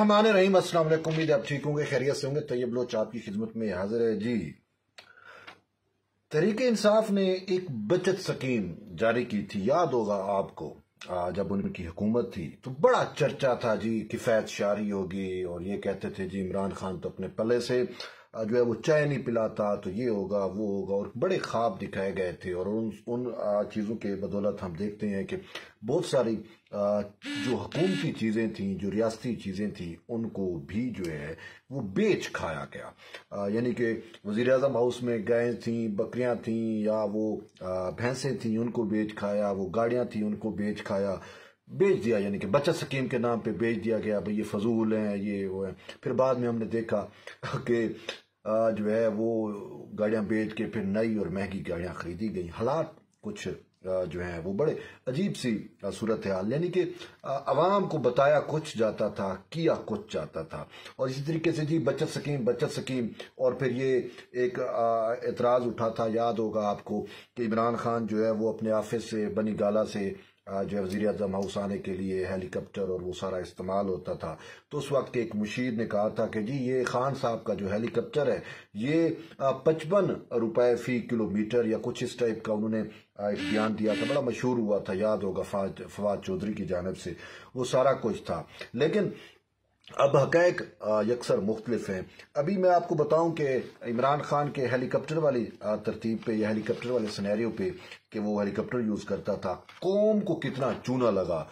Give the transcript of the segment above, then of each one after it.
बिस्मिल्लाहिर्रहमानिर्रहीम। अस्सलाम वालेकुम। उम्मीद आप ठीक होंगे, खैरियत से होंगे। तैयब लोच आपकी खिदमत में हाजिर है जी। तहरीक इंसाफ ने एक बचत स्कीम जारी की थी, याद होगा आपको। जब उनकी हुकूमत थी तो बड़ा चर्चा था जी, किफायत शारी होगी, और ये कहते थे जी इमरान खान तो अपने पल्ले से जो है वो चाय नहीं पिलाता, तो ये होगा वो होगा, और बड़े ख्वाब दिखाए गए थे। और उन चीज़ों के बदौलत हम देखते हैं कि बहुत सारी जो हुकूमती चीज़ें थीं, जो रियासती चीज़ें थीं, उनको भी जो है वो बेच खाया गया। यानी कि वज़ीर आज़म हाउस में गायें थीं, बकरियां थीं, या वो भैंसें थीं, उनको बेच खाया, वो गाड़ियां थीं, उनको बेच खाया, बेच दिया। यानी कि बचत स्कीम के नाम पे बेच दिया गया, भाई ये फजूल हैं, ये वो है। फिर बाद में हमने देखा कि जो है वो गाड़ियां बेच के फिर नई और महंगी गाड़ियां खरीदी गई। हालात कुछ जो है वो बड़े अजीब सी सूरत हाल, यानी कि अवाम को बताया कुछ जाता था, किया कुछ जाता था। और इसी तरीके से जी बचत स्कीम, और फिर ये एक एतराज़ उठा था, याद होगा आपको, कि इमरान खान जो है वो अपने ऑफिस से बनी गाला से जो है वज़ीर आज़म हाउस आने के लिए हेलीकॉप्टर और वो सारा इस्तेमाल होता था। तो उस वक्त के एक मुशीर ने कहा था कि जी ये खान साहब का जो हेलीकॉप्टर है ये 55 रुपए फी किलोमीटर या कुछ इस टाइप का उन्होंने एक बयान दिया था, बड़ा मशहूर हुआ था, याद होगा, फवाद चौधरी की जानिब से वो सारा कुछ था। लेकिन अब हक़ाइक़ यकसर मुख्तलिफ हैं। अभी मैं आपको बताऊं कि इमरान खान के हेलीकॉप्टर वाली तरतीब पे या हेलीकॉप्टर वाले सिनेरियो पे कि वो हेलीकॉप्टर यूज़ करता था, कौम को कितना चूना लगा।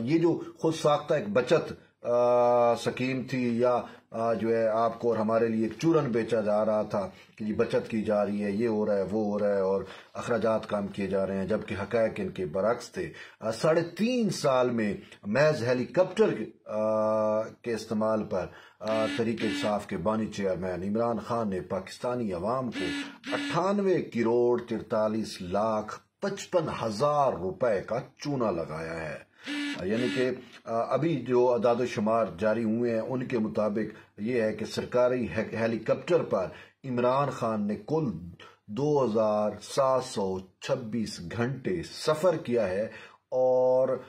ये जो खुद साख्ता एक बचत स्कीम थी, या जो है आपको और हमारे लिए एक चूरन बेचा जा रहा था कि जी बचत की जा रही है, ये हो रहा है, वो हो रहा है, और अखराजात काम किए जा रहे हैं, जबकि हक़ाइक़ इनके बरक्स थे। 3.5 साल में महज हेलीकॉप्टर के इस्तेमाल पर तहरीक इंसाफ के बानी चेयरमैन इमरान खान ने पाकिस्तानी अवाम को 98 करोड़ 43 लाख 55 हजार रुपए का चूना लगाया है। यानी कि अभी जो अदाद शुमार जारी हुए हैं उनके मुताबिक ये है कि सरकारी हेलीकॉप्टर पर इमरान खान ने कुल 2726 घंटे सफर किया है, और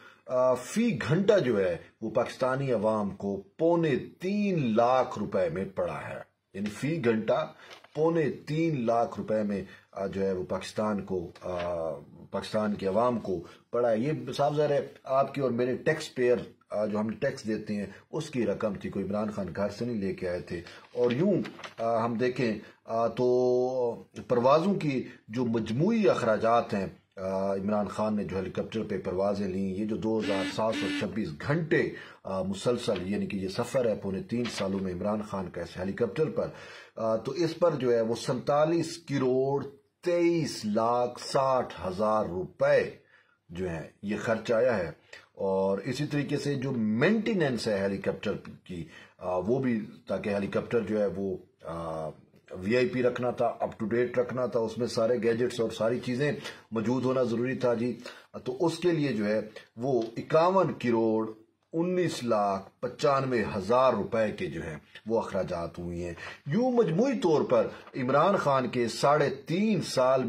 फी घंटा जो है वो पाकिस्तानी अवाम को 2.25 लाख रुपए में पड़ा है। यानी फी घंटा 2.25 लाख रुपए में जो है वो पाकिस्तान के अवाम को पड़ा है। ये साफ ज़ाहिर है आपकी और मेरे टैक्स पेयर जो हम टैक्स देते हैं उसकी रकम थी, कोई इमरान खान घर से नहीं लेके आए थे। और यूं हम देखें तो परवाज़ों की जो मजमूई अखराजात हैं, इमरान खान ने जो हेलीकॉप्टर पे परवाजें ली, ये जो 2726 घंटे मुसलसल यानी कि ये सफ़र है 3.25 सालों में इमरान खान का इस हेलीकॉप्टर पर, तो इस पर जो है वो 47 करोड़ 23 लाख 60 हजार रुपए जो है ये खर्च आया है। और इसी तरीके से जो मेंटेनेंस है हेलीकॉप्टर की, वो भी, ताकि हेलीकॉप्टर जो है वो वीआईपी रखना था, अप टू डेट रखना था, उसमें सारे गैजेट्स और सारी चीजें मौजूद होना जरूरी था जी। तो उसके लिए जो है वो 51 करोड़ 19 लाख 95 हजार रुपए के जो है वो अखराजात हुए हैं। यूं मजमूई तौर पर इमरान खान के 3.5 साल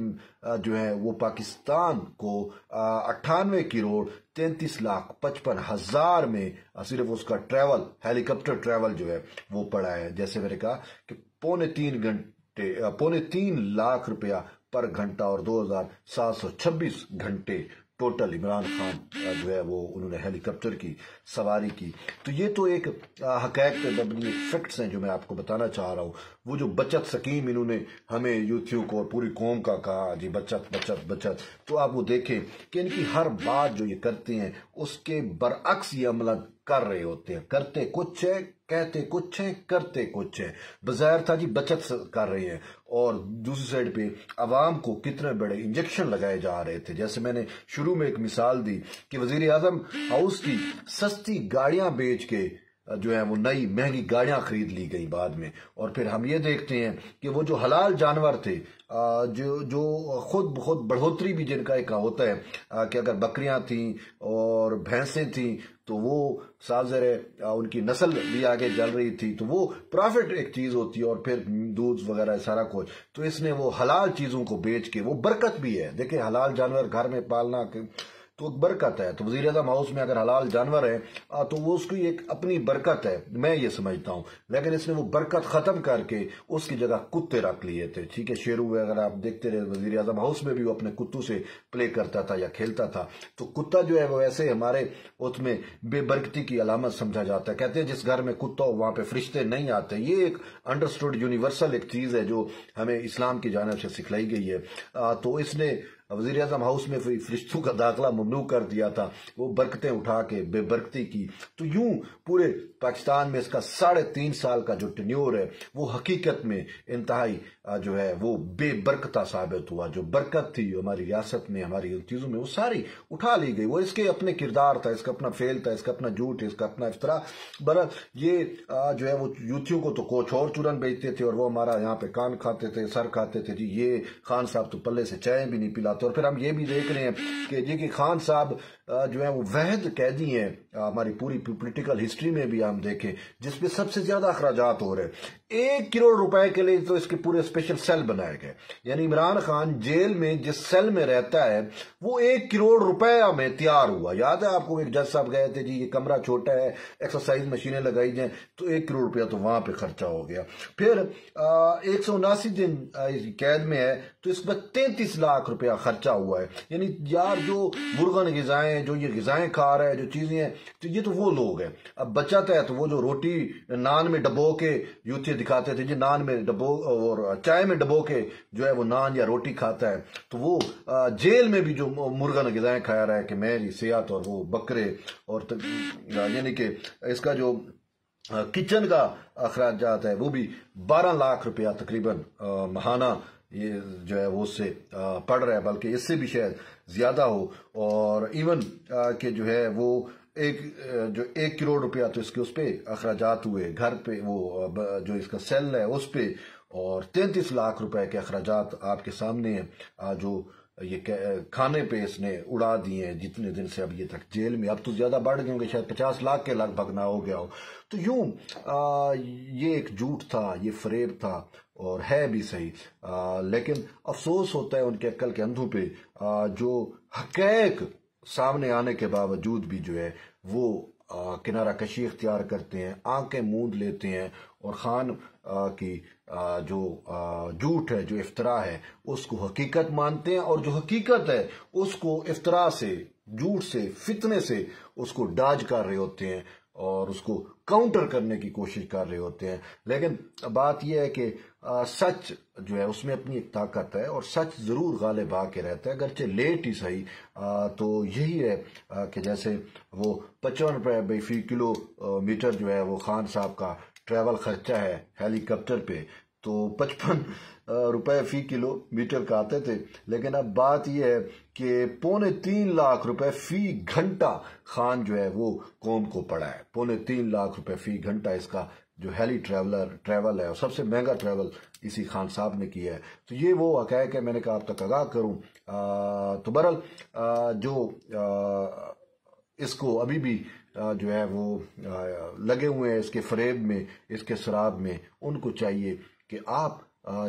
जो है वो पाकिस्तान को 98 करोड़ 33 लाख 55 हजार में सिर्फ उसका ट्रैवल, हेलीकॉप्टर ट्रैवल जो है वो पड़ा है। जैसे मैंने कहा कि 2.25 लाख रुपया पर घंटा और 2726 घंटे टोटल इमरान खान जो है वो उन्होंने हेलीकॉप्टर की सवारी की। तो ये तो एक हक़ाइक़ पे मबनी फैक्ट्स हैं जो मैं आपको बताना चाह रहा हूँ। वो जो बचत स्कीम इन्होंने हमें यूथियों को और पूरी कौम का कहा जी बचत बचत बचत, तो आप वो देखें कि इनकी हर बात जो ये करते हैं उसके बरअक्स ये अमल कर रहे होते हैं। करते कुछ है, कहते कुछ है, करते कुछ है। बज़ाहिर था जी बचत कर रहे हैं, और दूसरी साइड पे अवाम को कितने बड़े इंजेक्शन लगाए जा रहे थे। जैसे मैंने शुरू में एक मिसाल दी कि वज़ीर आज़म हाउस की सस्ती गाड़ियां बेच के जो है वो नई महंगी गाड़ियां खरीद ली गई बाद में। और फिर हम ये देखते हैं कि वो जो हलाल जानवर थे, जो खुद बढ़ोतरी भी जिनका एक होता है कि अगर बकरियां थीं और भैंसें थीं तो वो साफ ज़ाहिर है उनकी नस्ल भी आगे चल रही थी, तो वो प्रॉफिट एक चीज़ होती है, और फिर दूध वगैरह सारा कुछ। तो इसने वो हलाल चीज़ों को बेच के, वो बरकत भी है। देखिए हलाल जानवर घर में पालना تو ایک برکت ہے. تو وزیر اعظم ہاؤس میں اگر حلال جانور ہے تو وہ اس کی ایک اپنی برکت ہے، میں یہ سمجھتا ہوں. لیکن اس نے وہ برکت ختم کر کے اس کی جگہ کتے رکھ لیے تھے. ٹھیک ہے، شیرو اگر آپ دیکھتے رہے وزیر اعظم ہاؤس میں بھی وہ اپنے کتوں سے پلے کرتا تھا یا کھیلتا تھا. تو کتا جو ہے وہ ایسے ہمارے اس میں بے برکتی کی علامت سمجھا جاتا ہے. کہتے ہیں جس گھر میں کتا ہو وہاں پہ فرشتے نہیں آتے. یہ ایک انڈرسٹوڈ یونیورسل ایک چیز ہے جو ہمیں اسلام کی جانب سے سکھلائی گئی ہے. تو اس نے وزیر اعظم ہاؤس میں فرشتوں کا داخلہ ممنوع کر دیا تھا، وہ برکتیں اٹھا کے بے برکتی کی. تو یوں پورے پاکستان میں اس کا 3.5 سال کا جو ٹینیور ہے وہ حقیقت میں انتہائی جو ہے وہ بے برکتہ ثابت ہوا. جو برکت تھی ہماری ریاست میں، ہماری چیزوں میں، وہ ساری اٹھا لی گئی. وہ اس کے اپنے کردار تھا، اس کا اپنا فعل تھا، اس کا اپنا جھوٹ، اس کا اپنا افطرا. برحال یہ جو ہے وہ یوتھیوں کو تو کوچ اور چورن بیچتے تھے اور وہ ہمارا یہاں پہ کان کھاتے تھے، سر کھاتے تھے. جی یہ خان صاحب تو پلے سے چائے بھی نہیں پلاتے. اور پھر ہم یہ بھی دیکھ رہے ہیں کہ جی کہ خان صاحب جو ہے وہ وحد قیدی ہیں ہماری پوری پولیٹیکل ہسٹری میں بھی ہم دیکھیں جس پہ سب سے زیادہ اخراجات ہو رہے ہیں. 1 کروڑ روپے کے لیے تو اس کے پورے اسپیشل سیل بنائے گئے. یعنی عمران خان جیل میں جس سیل میں رہتا ہے وہ 1 کروڑ روپے میں تیار ہوا. یاد ہے آپ کو ایک جج صاحب گئے تھے جی یہ کمرہ چھوٹا ہے، ایکسرسائز مشینیں لگائی جائیں، تو 1 کروڑ روپیہ تو وہاں پہ خرچہ ہو گیا. پھر 179 دن قید میں ہے تو اس پر 33 لاکھ روپیہ خرچہ ہوا ہے. یعنی یار جو مرغن غذائیں، جو یہ غذائیں کھا رہا ہے، جو چیزیں ہیں، تو یہ تو وہ لوگ ہیں. اب بچت ہے تو وہ جو روٹی نان میں ڈبو کے یوتھی دکھاتے تھے جی نان میں ڈبو اور چائے میں ڈبو کے جو ہے وہ نان یا روٹی کھاتا ہے، تو وہ جیل میں بھی جو مرغن غذائیں کھا رہا ہے کہ میری صحت، اور وہ بکرے اور یعنی کہ اس کا جو کچن کا اخراجات ہے وہ بھی 12 لاکھ روپیہ تقریباً ماہانہ یہ جو ہے وہ اس سے پڑ رہا ہے، بلکہ اس سے بھی شاید زیادہ ہو. اور ایون کہ جو ہے وہ 1 کروڑ روپیہ تو اس کے اس پہ اخراجات ہوئے، گھر پہ وہ جو اس کا سیل ہے اس پہ، اور 33 لاکھ روپے کے اخراجات آپ کے سامنے ہیں جو یہ کھانے پہ اس نے اڑا دیے ہیں جتنے دن سے اب یہ تک جیل میں. اب تو زیادہ بڑھ گئے ہوں گے، شاید 50 لاکھ کے لگ بھگ نہ ہو گیا ہو. تو یوں یہ ایک جھوٹ تھا، یہ فریب تھا اور ہے بھی صحیح. لیکن افسوس ہوتا ہے ان کے عقل کے اندھوں پہ جو حقائق سامنے آنے کے باوجود بھی جو ہے وہ کنارہ کشی اختیار کرتے ہیں، آنکھیں موند لیتے ہیں اور خان کی جو جھوٹ ہے، جو افطرا ہے، اس کو حقیقت مانتے ہیں، اور جو حقیقت ہے اس کو افطرا سے، جھوٹ سے، فتنے سے اس کو ڈاج کر رہے ہوتے ہیں اور اس کو کاؤنٹر کرنے کی کوشش کر رہے ہوتے ہیں. لیکن بات یہ ہے کہ سچ جو ہے اس میں اپنی ایک طاقت ہے اور سچ ضرور غالب آ کے رہتا ہے، اگرچہ لیٹ ہی صحیح. تو یہی ہے کہ جیسے وہ 55 روپے فی کلو میٹر جو ہے وہ خان صاحب کا ٹریول خرچہ ہے ہیلی کاپٹر پہ، تو 55 روپے فی کلو میٹر کا آتے تھے. لیکن اب بات یہ ہے کہ 3.25 لاکھ روپے فی گھنٹہ خان جو ہے وہ قوم کو پڑا ہے. 3.25 لاکھ روپے فی گھنٹہ اس کا جو ہیلی ٹریول ہے، اور سب سے مہنگا ٹریول اسی خان صاحب نے کیا ہے. تو یہ وہ حقائق ہے، میں نے کہا آپ تک آگاہ کروں. تو بہرحال جو اس کو ابھی بھی جو ہے وہ لگے ہوئے ہیں اس کے فریب میں، اس کے سراب میں، ان کو چاہیے کہ آپ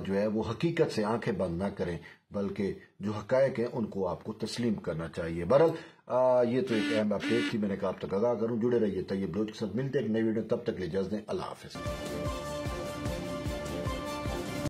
جو ہے وہ حقیقت سے آنکھیں بند نہ کریں، بلکہ جو حقائق ہیں ان کو آپ کو تسلیم کرنا چاہیے. بہرحال یہ تو ایک اہم اپڈیٹ تھی، میں نے کہا آپ تک آگاہ کروں. جڑے رہیے طیب بلوچ کے ساتھ. ملتے ہیں ایک نئی ویڈیو، تب تک کے لیے اجازت دیں. اللہ حافظ.